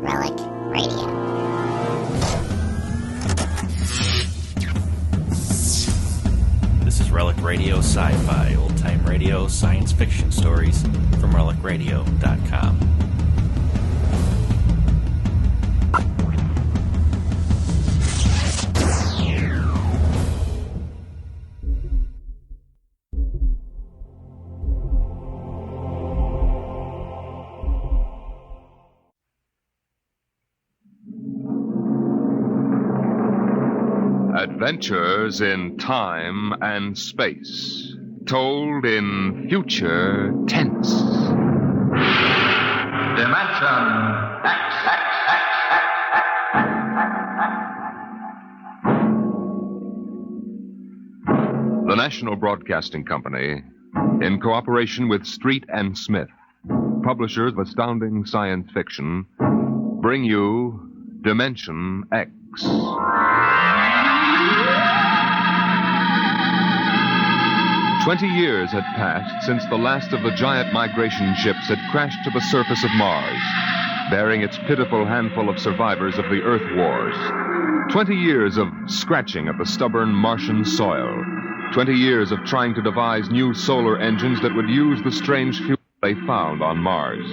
Relic Radio. This is Relic Radio Sci-Fi, old-time radio, science fiction stories from relicradio.com. Adventures in time and space, told in future tense. Dimension X. The National Broadcasting Company, in cooperation with Street and Smith, publishers of astounding science fiction, bring you Dimension X. 20 years had passed since the last of the giant migration ships had crashed to the surface of Mars, bearing its pitiful handful of survivors of the Earth Wars. 20 years of scratching at the stubborn Martian soil. 20 years of trying to devise new solar engines that would use the strange fuel they found on Mars.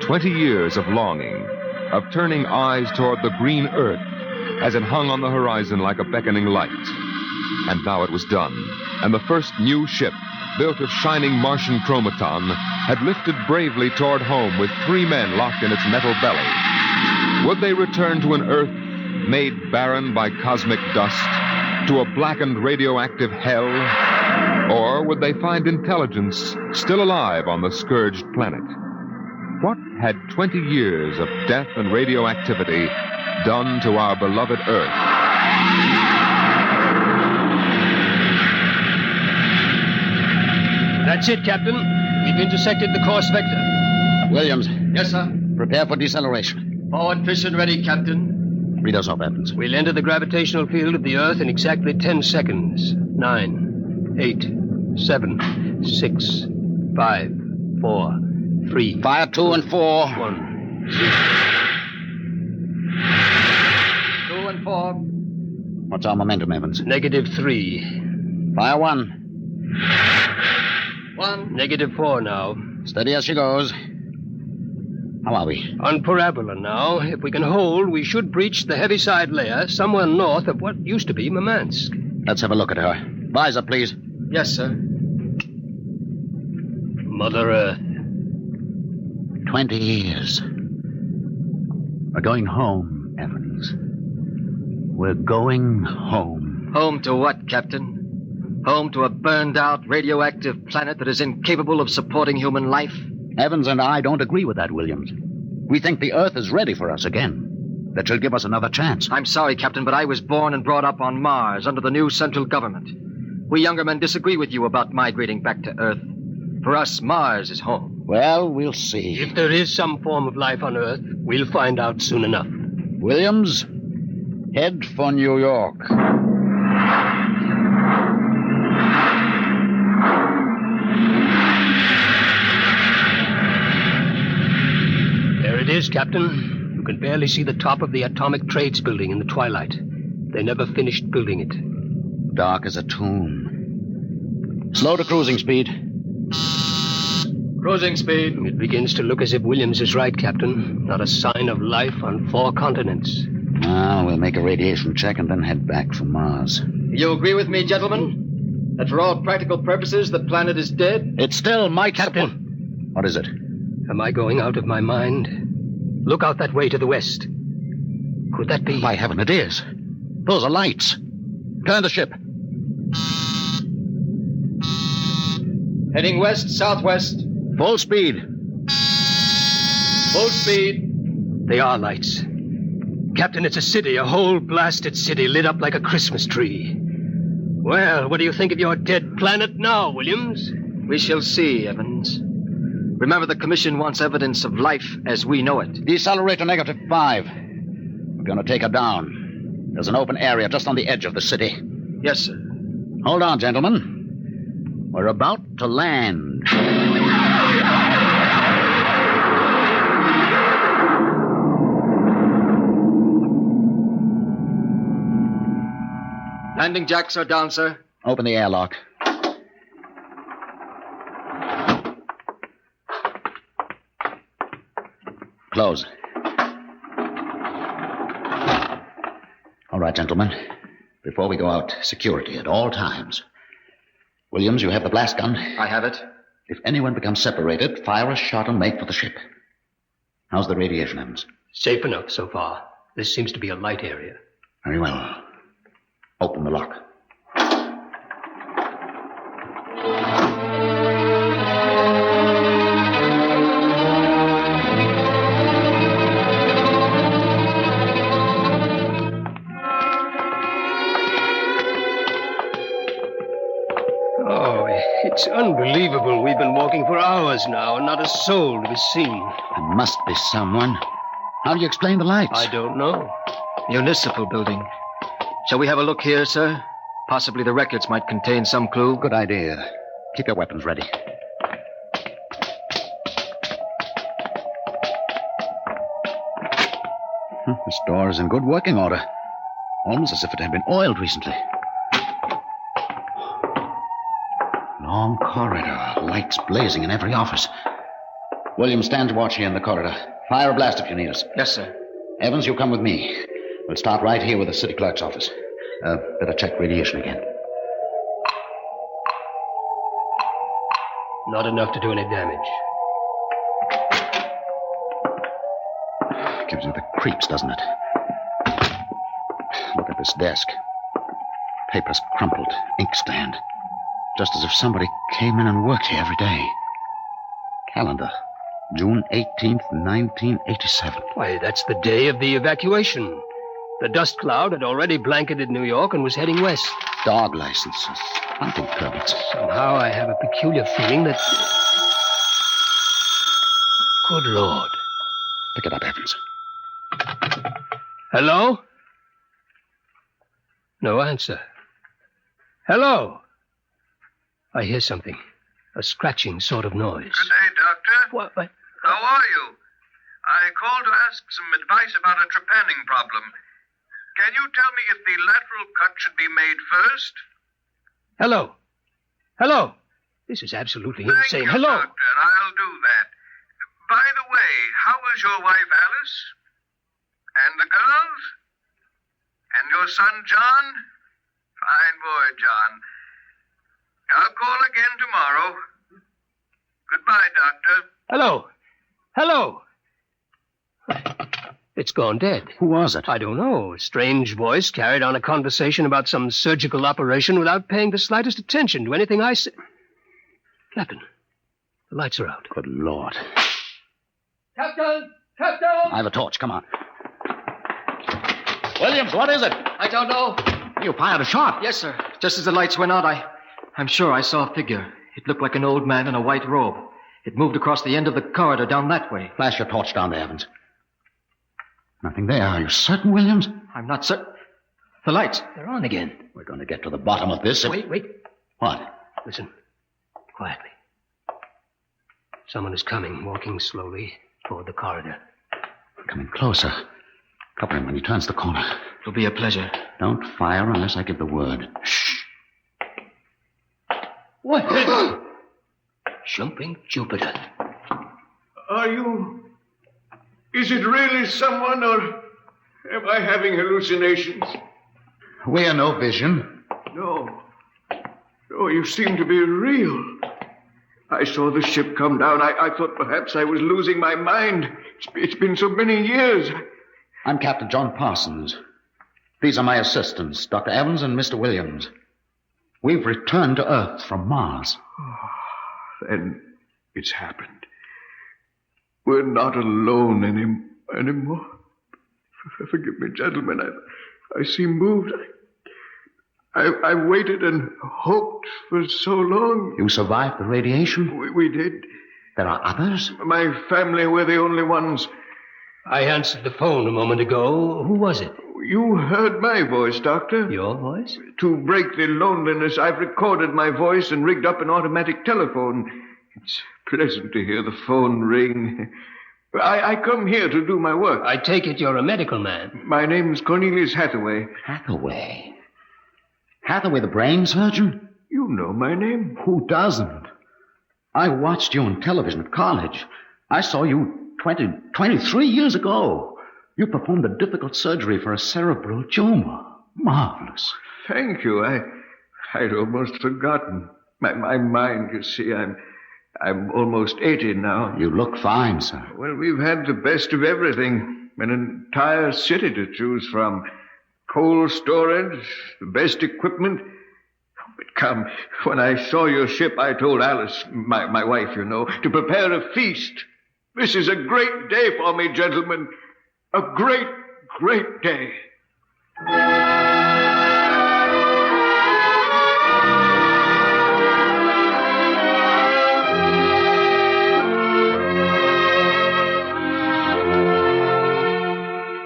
20 years of longing, of turning eyes toward the green Earth as it hung on the horizon like a beckoning light. And now it was done, and the first new ship, built of shining Martian chromaton, had lifted bravely toward home with 3 men locked in its metal belly. Would they return to an Earth made barren by cosmic dust, to a blackened radioactive hell? Or would they find intelligence still alive on the scourged planet? What had 20 years of death and radioactivity done to our beloved Earth? That's it, Captain. We've intersected the course vector. Williams. Yes, sir. Prepare for deceleration. Forward piston ready, Captain. Read us off, Evans. We'll enter the gravitational field of the Earth in exactly 10 seconds. 9, 8, 7, 6, 5, 4, 3. Fire 2 and 4. 1, 0. 2 and 4. What's our momentum, Evans? -3. Fire 1. 1. -4 now. Steady as she goes. How are we? On parabola now. If we can hold, we should breach the heaviside layer somewhere north of what used to be Murmansk. Let's have a look at her. Visor, please. Yes, sir. Mother Earth. 20 years. We're going home, Evans. We're going home. Home to what, Captain? Home to a burned-out radioactive planet that is incapable of supporting human life? Evans and I don't agree with that, Williams. We think the Earth is ready for us again. That she'll give us another chance. I'm sorry, Captain, but I was born and brought up on Mars under the new central government. We younger men disagree with you about migrating back to Earth. For us, Mars is home. Well, we'll see. If there is some form of life on Earth, we'll find out soon enough. Williams, head for New York. It is, Captain. You can barely see the top of the Atomic Trades building in the twilight. They never finished building it. Dark as a tomb. Slow to cruising speed. Cruising speed. It begins to look as if Williams is right, Captain. Not a sign of life on 4 continents. Well, we'll make a radiation check and then head back for Mars. You agree with me, gentlemen? That for all practical purposes, the planet is dead? It still might... Captain! What is it? Am I going out of my mind? Look out that way to the west. Could that be... By heaven, it is. Those are lights. Turn the ship. Heading west-southwest. Full speed. Full speed. They are lights. Captain, it's a city, a whole blasted city lit up like a Christmas tree. Well, what do you think of your dead planet now, Williams? We shall see, Evans. Remember, the Commission wants evidence of life as we know it. Decelerate to -5. We're going to take her down. There's an open area just on the edge of the city. Yes, sir. Hold on, gentlemen. We're about to land. Landing jacks are down, sir. Open the airlock. Close. All right, gentlemen. Before we go out, security at all times. Williams, you have the blast gun. I have it. If anyone becomes separated, fire a shot and make for the ship. How's the radiation, Evans? Safe enough so far. This seems to be a light area. Very well. Open the lock. Oh, it's unbelievable. We've been walking for hours now, and not a soul to be seen. There must be someone. How do you explain the lights? I don't know. Municipal building. Shall we have a look here, sir? Possibly the records might contain some clue. Good idea. Keep your weapons ready. This door is in good working order. Almost as if it had been oiled recently. Long corridor, lights blazing in every office. William, stand watch here in the corridor. Fire a blast if you need us. Yes, sir. Evans, you come with me. We'll start right here with the city clerk's office. Better check radiation again. Not enough to do any damage. Gives you the creeps, doesn't it? Look at this desk. Papers crumpled, inkstand. Just as if somebody came in and worked here every day. Calendar. June 18th, 1987. Why, that's the day of the evacuation. The dust cloud had already blanketed New York and was heading west. Dog licenses. Hunting permits. Somehow I have a peculiar feeling that... Good Lord. Pick it up, Evans. Hello? No answer. Hello? I hear something. A scratching sort of noise. Good day, Doctor. What? How are you? I called to ask some advice about a trepanning problem. Can you tell me if the lateral cut should be made first? Hello? Hello? This is absolutely insane. Thank you, Hello? Doctor. I'll do that. By the way, how is your wife, Alice? And the girls? And your son, John? Fine boy, John. I'll call again tomorrow. Goodbye, Doctor. Hello? Hello? It's gone dead. Who was it? I don't know. A strange voice carried on a conversation about some surgical operation without paying the slightest attention to anything I said. Captain, the lights are out. Good Lord. Captain! Captain! I have a torch. Come on. Williams, what is it? I don't know. You fired a shot. Yes, sir. Just as the lights went out, I'm sure I saw a figure. It looked like an old man in a white robe. It moved across the end of the corridor down that way. Flash your torch down there, Evans. Nothing there. Are you certain, Williams? I'm not certain. The lights. They're on again. We're going to get to the bottom of this. Wait. What? Listen. Quietly. Someone is coming, walking slowly toward the corridor. Coming closer. Cover him when he turns the corner. It'll be a pleasure. Don't fire unless I give the word. Shh. What? Jumping Jupiter. Are you... Is it really someone, or am I having hallucinations? We are no vision. No. No, you seem to be real. I saw the ship come down. I thought perhaps I was losing my mind. It's been so many years. I'm Captain John Parsons. These are my assistants, Dr. Evans and Mr. Williams. We've returned to Earth from Mars. Then it's happened. We're not alone anymore. Forgive me, gentlemen. I seem moved. I waited and hoped for so long. You survived the radiation? We did. There are others? My family were the only ones. I answered the phone a moment ago. Who was it? You heard my voice, Doctor. Your voice? To break the loneliness, I've recorded my voice and rigged up an automatic telephone. It's pleasant to hear the phone ring. I come here to do my work. I take it you're a medical man. My name's Cornelius Hathaway. Hathaway? Hathaway, the brain surgeon? You know my name. Who doesn't? I watched you on television at college. I saw you 23 years ago. You performed a difficult surgery for a cerebral tumor. Marvelous. Thank you. I'd almost forgotten. My mind, you see, I'm almost 80 now. You look fine, sir. Well, we've had the best of everything. An entire city to choose from. Cold storage, the best equipment. But come, when I saw your ship, I told Alice, my wife, you know, to prepare a feast. This is a great day for me, gentlemen. A great, great day.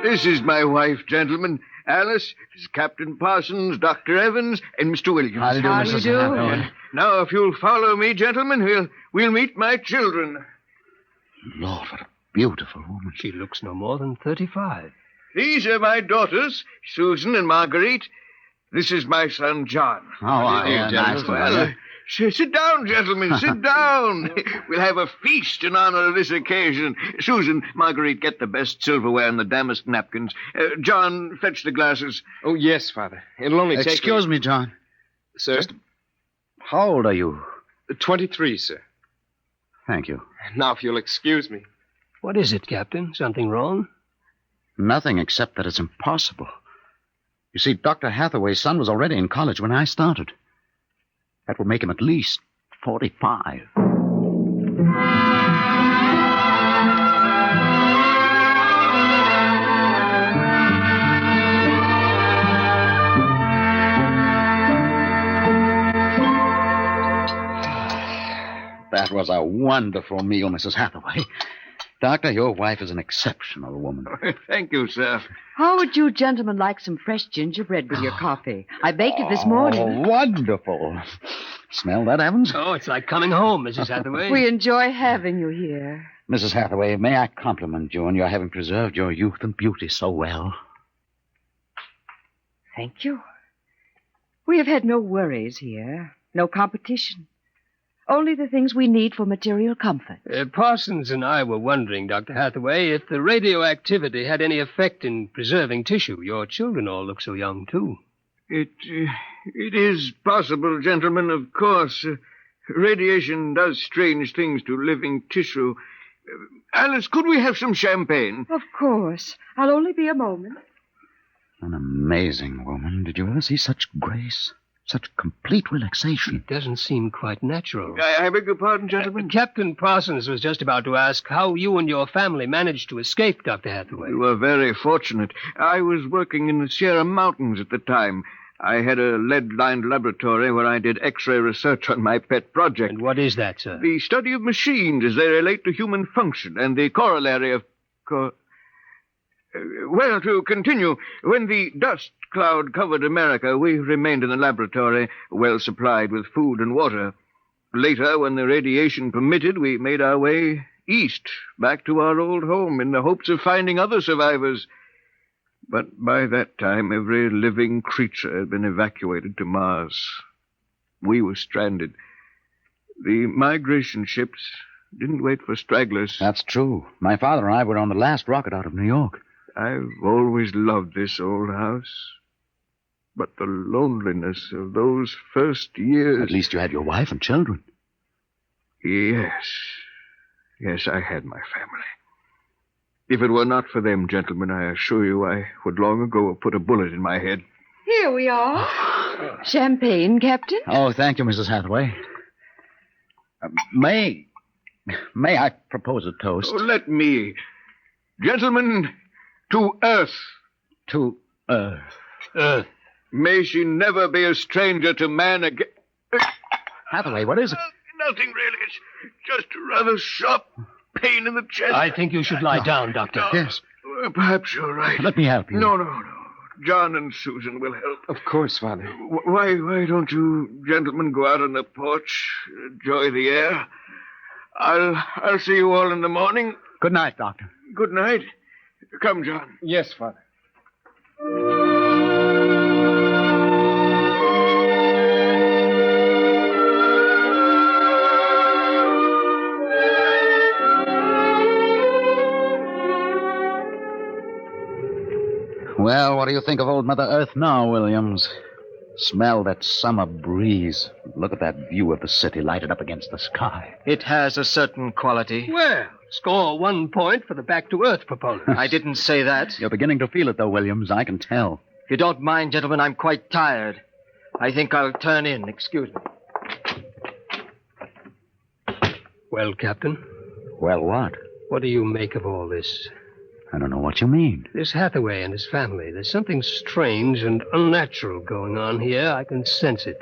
This is my wife, gentlemen. Alice, this is Captain Parsons, Dr. Evans, and Mr. Williams. How do you do, Mrs. Hathaway? Now, if you'll follow me, gentlemen, we'll meet my children. Lord, what a beautiful woman. She looks no more than 35. These are my daughters, Susan and Marguerite. This is my son, John. Nice to meet you. Sit down, gentlemen, sit down. We'll have a feast in honor of this occasion. Susan, Marguerite, get the best silverware and the damask napkins. John, fetch the glasses. Oh, yes, Father. It'll only take... Excuse me, John. Sir? How old are you? 23, sir. Thank you. Now, if you'll excuse me. What is it, Captain? Something wrong? Nothing except that it's impossible. You see, Dr. Hathaway's son was already in college when I started. That would make him at least 45. That was a wonderful meal, Mrs. Hathaway. Doctor, your wife is an exceptional woman. Thank you, sir. How would you gentlemen like some fresh gingerbread with your coffee? I baked it this morning. Oh, wonderful. Smell that, Evans? Oh, it's like coming home, Mrs. Hathaway. We enjoy having you here. Mrs. Hathaway, may I compliment you on your having preserved your youth and beauty so well? Thank you. We have had no worries here, no competition. Only the things we need for material comfort. Parsons and I were wondering, Dr. Hathaway, if the radioactivity had any effect in preserving tissue. Your children all look so young, too. It is possible, gentlemen, of course. Radiation does strange things to living tissue. Alice, could we have some champagne? Of course. I'll only be a moment. An amazing woman. Did you ever see such grace? Such complete relaxation. It doesn't seem quite natural. I beg your pardon, gentlemen? Captain Parsons was just about to ask how you and your family managed to escape, Dr. Hathaway. We were very fortunate. I was working in the Sierra Mountains at the time. I had a lead-lined laboratory where I did X-ray research on my pet project. And what is that, sir? The study of machines as they relate to human function and the corollary of... Well, to continue, when the dust cloud covered America, we remained in the laboratory, well supplied with food and water. Later, when the radiation permitted, we made our way east, back to our old home, in the hopes of finding other survivors. But by that time, every living creature had been evacuated to Mars. We were stranded. The migration ships didn't wait for stragglers. That's true. My father and I were on the last rocket out of New York. I've always loved this old house. But the loneliness of those first years... At least you had your wife and children. Yes. Yes, I had my family. If it were not for them, gentlemen, I assure you I would long ago have put a bullet in my head. Here we are. Champagne, Captain? Oh, thank you, Mrs. Hathaway. May I propose a toast? Oh, let me. Gentlemen, to Earth. To Earth. Earth. May she never be a stranger to man again. Hathaway, what is it? Nothing really. It's just a rather sharp pain in the chest. I think you should lie down, Doctor. Yes. Perhaps you're right. Let me help you. No. John and Susan will help. Of course, Father. Why don't you gentlemen go out on the porch, enjoy the air? I'll see you all in the morning. Good night, Doctor. Good night. Come, John. Yes, Father. Well, what do you think of old Mother Earth now, Williams? Smell that summer breeze. Look at that view of the city lighted up against the sky. It has a certain quality. Well, score 1 point for the back-to-earth proponent. I didn't say that. You're beginning to feel it, though, Williams. I can tell. If you don't mind, gentlemen, I'm quite tired. I think I'll turn in. Excuse me. Well, Captain, Well, what? what do you make of all this? I don't know what you mean. This Hathaway and his family. There's something strange and unnatural going on here. I can sense it.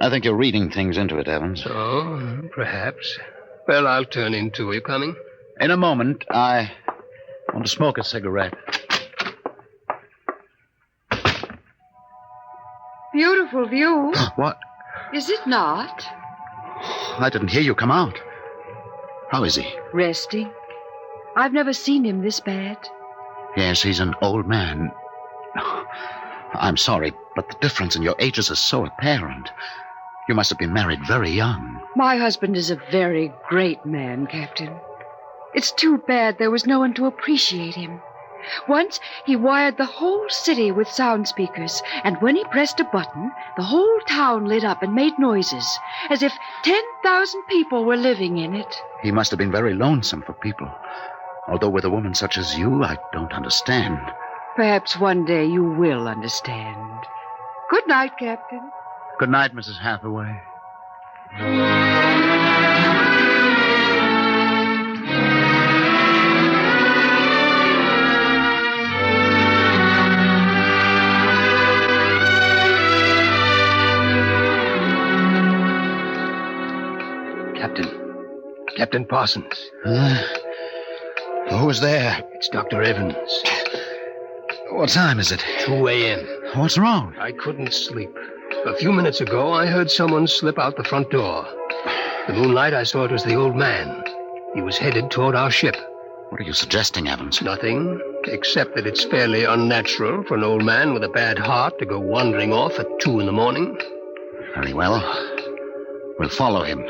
I think you're reading things into it, Evans. Oh, perhaps. Well, I'll turn in, too. Are you coming? In a moment, I want to smoke a cigarette. Beautiful view. What? Is it not? I didn't hear you come out. How is he? Resting. I've never seen him this bad. Yes, he's an old man. I'm sorry, but the difference in your ages is so apparent. You must have been married very young. My husband is a very great man, Captain. It's too bad there was no one to appreciate him. Once, he wired the whole city with sound speakers, and when he pressed a button, the whole town lit up and made noises, as if 10,000 people were living in it. He must have been very lonesome for people. Although with a woman such as you, I don't understand. Perhaps one day you will understand. Good night, Captain. Good night, Mrs. Hathaway. Captain Parsons. Who's there? It's Dr. Evans. What time is it? 2 a.m. What's wrong? I couldn't sleep. A few minutes ago, I heard someone slip out the front door. The moonlight, I saw it was the old man. He was headed toward our ship. What are you suggesting, Evans? Nothing, except that it's fairly unnatural for an old man with a bad heart to go wandering off at 2 in the morning. Very well. We'll follow him.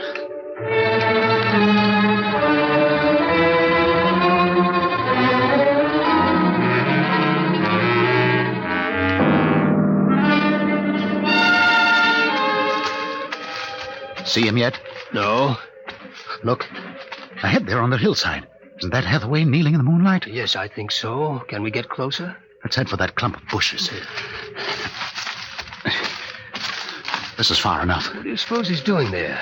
See him yet? No. Look, ahead there on the hillside. Isn't that Hathaway kneeling in the moonlight? Yes, I think so. Can we get closer? Let's head for that clump of bushes. This is far enough. What do you suppose he's doing there?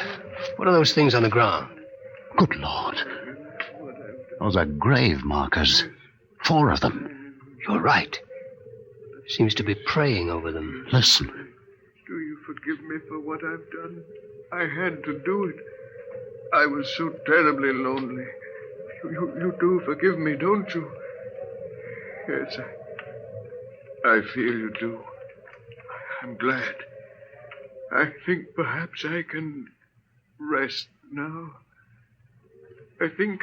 What are those things on the ground? Good Lord. Those are grave markers. 4 of them. You're right. Seems to be praying over them. Listen. Do you forgive me for what I've done? I had to do it. I was so terribly lonely. You do forgive me, don't you? Yes, I feel you do. I'm glad. I think perhaps I can rest now. I think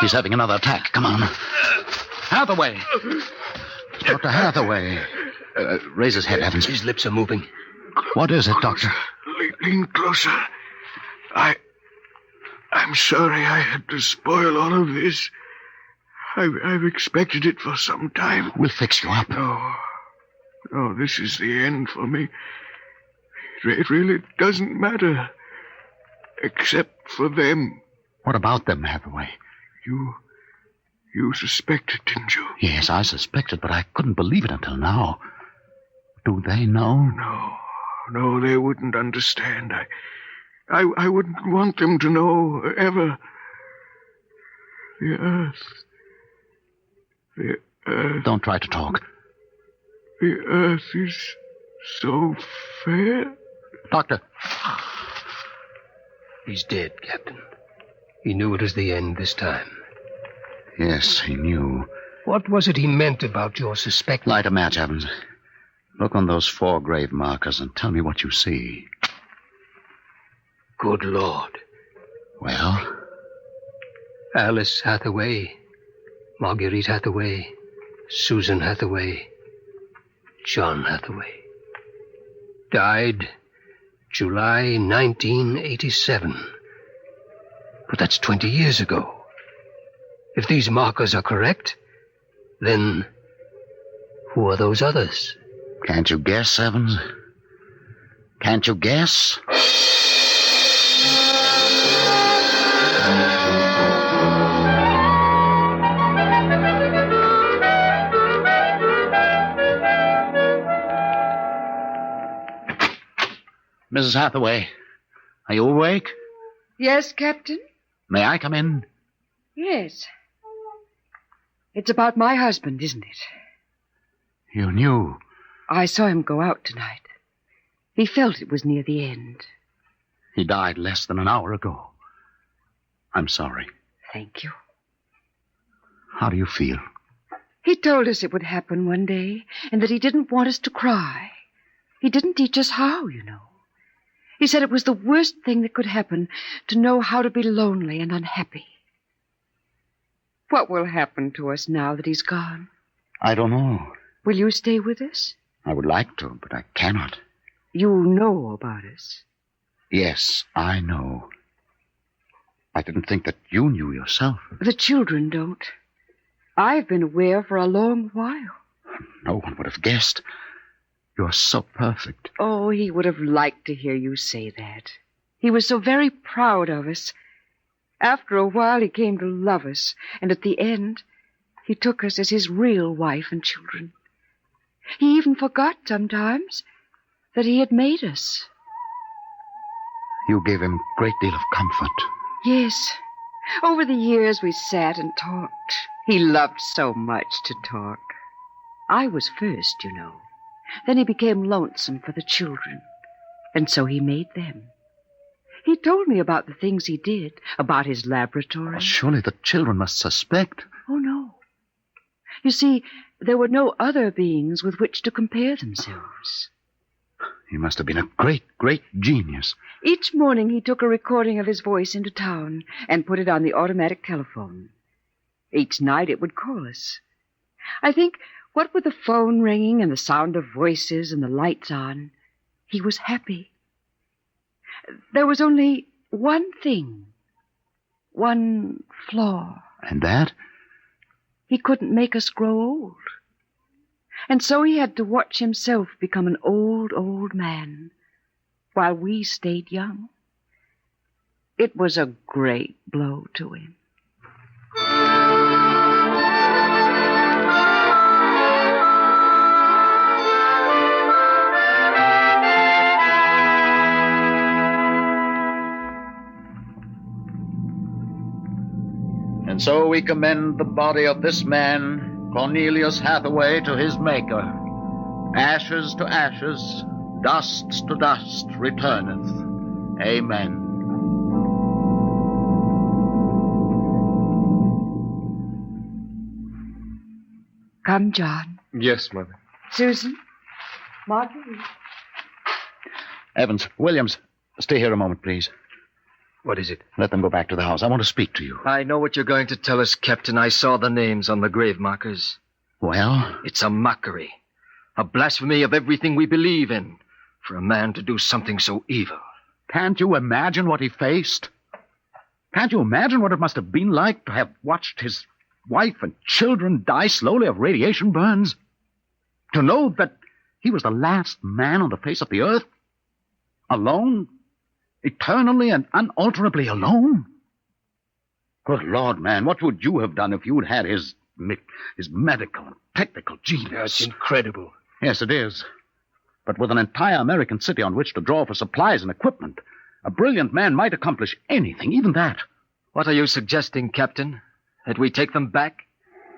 He's having another attack. Come on. Hathaway! Dr. Hathaway. Raise his head, Evans. His lips are moving. What is it, Doctor? Lean closer. I'm sorry I had to spoil all of this. I've expected it for some time. We'll fix you up. No, this is the end for me. It really doesn't matter. Except for them. What about them, Hathaway? You suspected, didn't you? Yes, I suspected, but I couldn't believe it until now. Do they know? No, they wouldn't understand. I wouldn't want them to know, ever. The Earth. Don't try to talk. The Earth is so fair. Doctor. He's dead, Captain. He knew it was the end this time. Yes, he knew. What was it he meant about your suspecting? Light a match, Evans. Look on those 4 grave markers and tell me what you see. Good Lord. Well? Alice Hathaway, Marguerite Hathaway, Susan Hathaway, John Hathaway. Died July 1987. But that's 20 years ago. If these markers are correct, Then, who are those others? Can't you guess, Evans? Can't you guess? Mrs. Hathaway, are you awake? Yes, Captain? May I come in? Yes. It's about my husband, isn't it? You knew. I saw him go out tonight. He felt it was near the end. He died less than an hour ago. I'm sorry. Thank you. How do you feel? He told us it would happen one day, and that he didn't want us to cry. He didn't teach us how, you know. He said it was the worst thing that could happen, to know how to be lonely and unhappy. What will happen to us now that he's gone? I don't know. Will you stay with us? I would like to, but I cannot. You know about us. Yes, I know. I didn't think that you knew yourself. The children don't. I've been aware for a long while. No one would have guessed. You're so perfect. Oh, he would have liked to hear you say that. He was so very proud of us. After a while, he came to love us, and at the end, he took us as his real wife and children. He even forgot sometimes that he had made us. You gave him a great deal of comfort. Yes. Over the years, we sat and talked. He loved so much to talk. I was first, you know. Then he became lonesome for the children, and so he made them. He told me about the things he did, about his laboratory. Well, surely the children must suspect. Oh, no. You see, there were no other beings with which to compare themselves. He must have been a great, great genius. Each morning he took a recording of his voice into town and put it on the automatic telephone. Each night it would call us. I think, what with the phone ringing and the sound of voices and the lights on, he was happy. There was only one thing, one flaw. And that? He couldn't make us grow old. And so he had to watch himself become an old, old man, while we stayed young. It was a great blow to him. And so we commend the body of this man, Cornelius Hathaway, to his Maker. Ashes to ashes, dust to dust returneth. Amen. Come, John. Yes, Mother. Susan. Marguerite. Evans, Williams, stay here a moment, please. What is it? Let them go back to the house. I want to speak to you. I know what you're going to tell us, Captain. I saw the names on the grave markers. Well? It's a mockery. A blasphemy of everything we believe in. For a man to do something so evil. Can't you imagine what he faced? Can't you imagine what it must have been like to have watched his wife and children die slowly of radiation burns? To know that he was the last man on the face of the earth? Alone? Eternally and unalterably alone? Good Lord, man, what would you have done if you'd had his medical and technical genius? That's incredible. Yes, it is. But with an entire American city on which to draw for supplies and equipment, a brilliant man might accomplish anything, even that. What are you suggesting, Captain? That we take them back?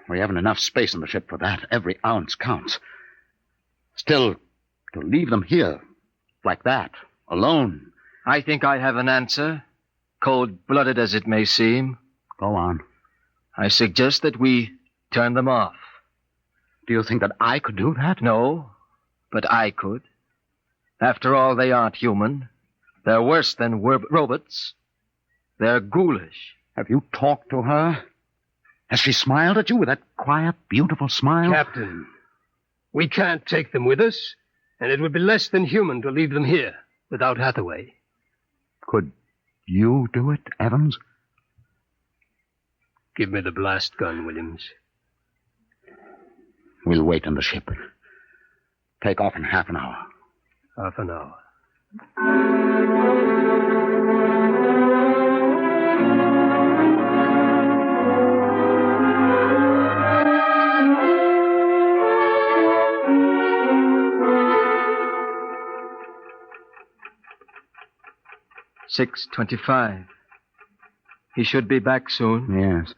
We haven't enough space on the ship for that. Every ounce counts. Still, to leave them here, like that, alone. I think I have an answer, cold-blooded as it may seem. Go on. I suggest that we turn them off. Do you think that I could do that? No, but I could. After all, they aren't human. They're worse than robots. They're ghoulish. Have you talked to her? Has she smiled at you with that quiet, beautiful smile? Captain, we can't take them with us, and it would be less than human to leave them here without Hathaway. Could you do it, Evans? Give me the blast gun, Williams. We'll wait in the ship. Take off in half an hour. Half an hour. $6:25. He should be back soon. Yes.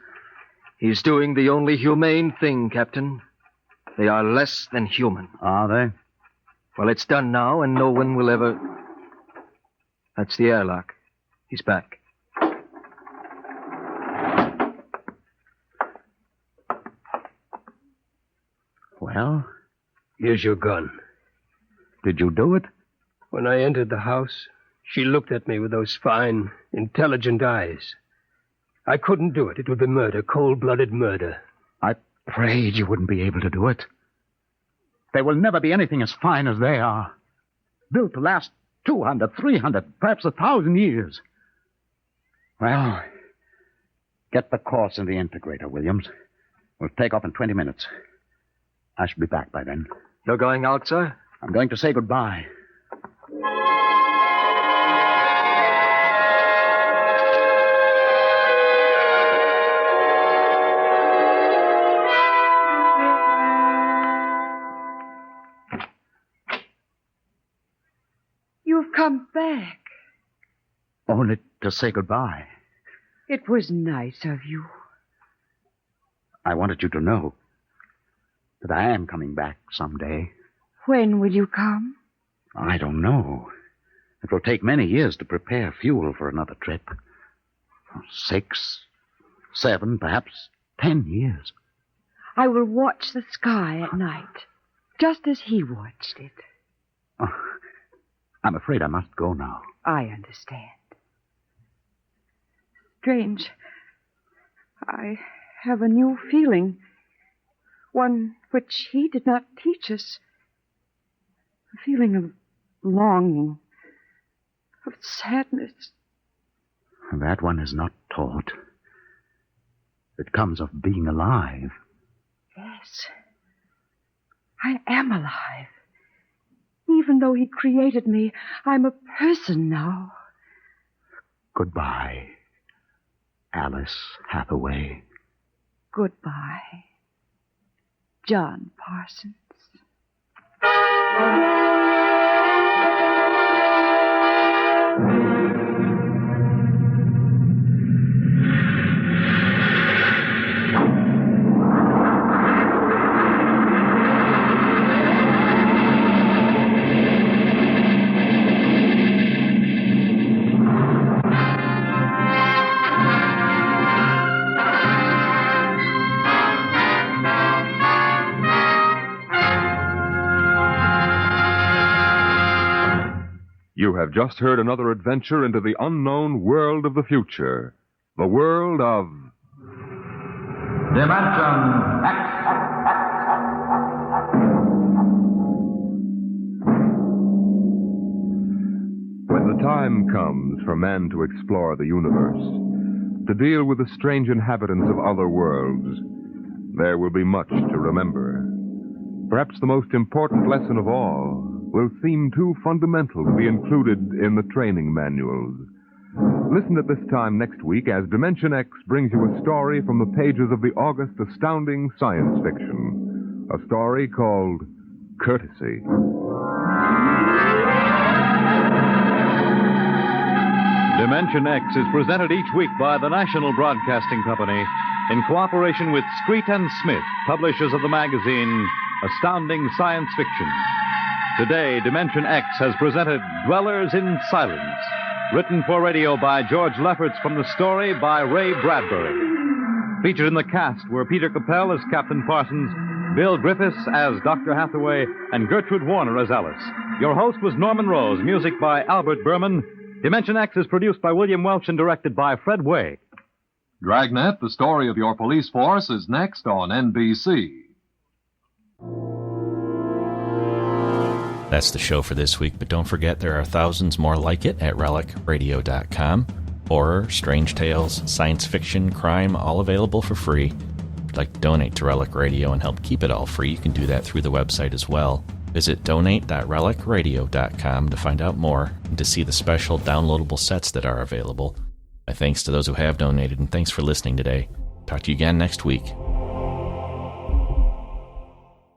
He's doing the only humane thing, Captain. They are less than human. Are they? Well, it's done now, and no one will ever... That's the airlock. He's back. Well? Here's your gun. Did you do it? When I entered the house, she looked at me with those fine, intelligent eyes. I couldn't do it. It would be murder, cold-blooded murder. I prayed you wouldn't be able to do it. There will never be anything as fine as they are. Built to last 200, 300, perhaps 1,000 years. Well, get the course in the integrator, Williams. We'll take off in 20 minutes. I should be back by then. You're going out, sir? I'm going to say goodbye. You've come back. Only to say goodbye. It was nice of you. I wanted you to know that I am coming back someday. When will you come? I don't know. It will take many years to prepare fuel for another trip. 6, 7, perhaps 10 years. I will watch the sky at night, just as he watched it. Oh, I'm afraid I must go now. I understand. Strange. I have a new feeling. One which he did not teach us. A feeling of longing, of sadness. That one is not taught. It comes of being alive. Yes. I am alive. Even though he created me, I'm a person now. Goodbye, Alice Hathaway. Goodbye, John Parsons. You have just heard another adventure into the unknown world of the future. The world of... Dimension X. When the time comes for man to explore the universe, to deal with the strange inhabitants of other worlds, there will be much to remember. Perhaps the most important lesson of all will seem too fundamental to be included in the training manuals. Listen at this time next week as Dimension X brings you a story from the pages of the August astounding science fiction. A story called Courtesy. Dimension X is presented each week by the National Broadcasting Company in cooperation with Street and Smith, publishers of the magazine Astounding Science Fiction. Today, Dimension X has presented Dwellers in Silence, written for radio by George Lefferts from the story by Ray Bradbury. Featured in the cast were Peter Capell as Captain Parsons, Bill Griffiths as Dr. Hathaway, and Gertrude Warner as Alice. Your host was Norman Rose, music by Albert Berman. Dimension X is produced by William Welch and directed by Fred Way. Dragnet, the story of your police force, is next on NBC. That's the show for this week, but don't forget there are thousands more like it at relicradio.com. Horror, strange tales, science fiction, crime, all available for free. you'd like to donate to Relic Radio and help keep it all free, you can do that through the website as well. Visit donate.relicradio.com to find out more and to see the special downloadable sets that are available. My thanks to those who have donated, and thanks for listening today. Talk to you again next week.